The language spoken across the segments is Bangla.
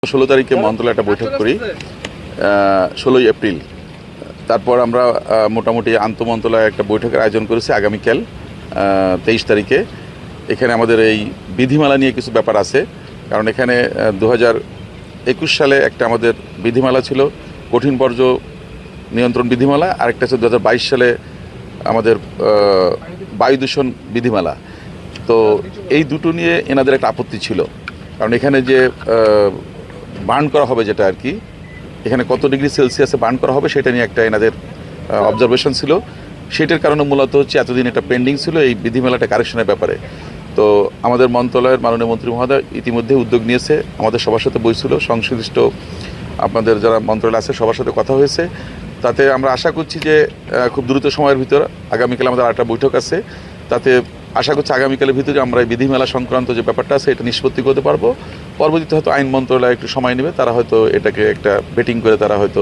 16 তারিখে মন্ত্রণালয়ে একটা বৈঠক করি 16 এপ্রিল। তারপর আমরা মোটামুটি আন্তঃমন্ত্রণালয়ে একটা বৈঠকের আয়োজন করেছি আগামীকাল 23 তারিখে। এখানে আমাদের এই বিধিমালা নিয়ে কিছু ব্যাপার আছে, কারণ এখানে 2021 সালে একটা আমাদের বিধিমালা ছিল, কঠিন বর্জ্য নিয়ন্ত্রণ বিধিমালা, আরেকটা ছিল 2022 সালে আমাদের বায়ু দূষণ বিধিমালা। তো এই দুটো নিয়ে এনাদের একটা আপত্তি ছিল, কারণ এখানে যে বার্ন করা হবে, যেটা আর কি এখানে কত ডিগ্রি সেলসিয়াসে বার্ন করা হবে সেটা নিয়ে একটা এনাদের অবজারভেশন ছিল। সেটার কারণে মূলত হচ্ছে এতদিন এটা পেন্ডিং ছিল এই বিধিমালাটা কারেকশনের ব্যাপারে। তো আমাদের মন্ত্রণালয়ের মাননীয় মন্ত্রী মহোদয় ইতিমধ্যে উদ্যোগ নিয়েছে, আমাদের সবার সাথে বইছিল, সংশ্লিষ্ট আপনাদের যারা মন্ত্রণালয় আছে সবার সাথে কথা হয়েছে। তাতে আমরা আশা করছি যে খুব দ্রুত সময়ের ভিতর আগামীকাল আমাদের আরেকটা বৈঠক আছে, তাতে আশা করছি আগামীকালের ভিতরে আমরা এই বিধিমেলা সংক্রান্ত যে ব্যাপারটা আছে এটা নিষ্পত্তি করতে পারবো। পরবর্তীতে হয়তো আইন মন্ত্রণালয় একটু সময় নেবে, তারা হয়তো এটাকে একটা বেটিং করে তারা হয়তো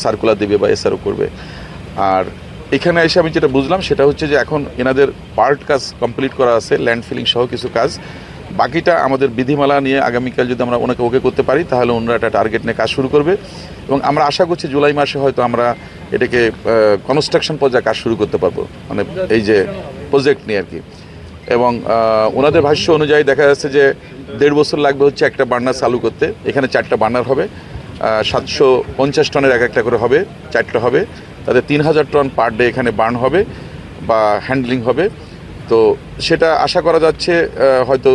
সার্কুলার দেবে বা এসআরও করবে। আর এখানে এসে আমি যেটা বুঝলাম সেটা হচ্ছে যে এখন এনাদের পার্ট কাজ কমপ্লিট করা আছে, ল্যান্ড ফিলিং সহ কিছু কাজ, বাকিটা আমাদের বিধিমালা নিয়ে আগামীকাল যদি আমরা ওনাকে ওকে করতে পারি তাহলে ওনারা একটা টার্গেট নিয়ে কাজ শুরু করবে। এবং আমরা আশা করছি জুলাই মাসে হয়তো আমরা এটাকে কনস্ট্রাকশন পর্যায়ে কাজ শুরু করতে পারবো, মানে এই যে প্রজেক্ট নিয়ে আর কি। এবং ওনাদের ভাষ্য অনুযায়ী দেখা যাচ্ছে যে 1.5 বছর লাগবে হচ্ছে একটা বার্নার চালু করতে। এখানে 4টা বার্নার হবে, 750 টনের একটা করে হবে, 4টা হবে, তাতে 3000 টন পার ডে এখানে বার্ন হবে বা হ্যান্ডলিং হবে। তো সেটা আশা করা যাচ্ছে হয়তো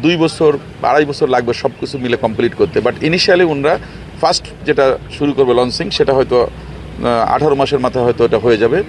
2 বছর 2.5 বছর লাগবে সব কিছু মিলে কমপ্লিট করতে। বাট ইনিশিয়ালি ওনারা ফার্স্ট যেটা শুরু করবে লঞ্চিং, সেটা হয়তো 18 মাসের মাথায় হয়তো এটা হয়ে যাবে।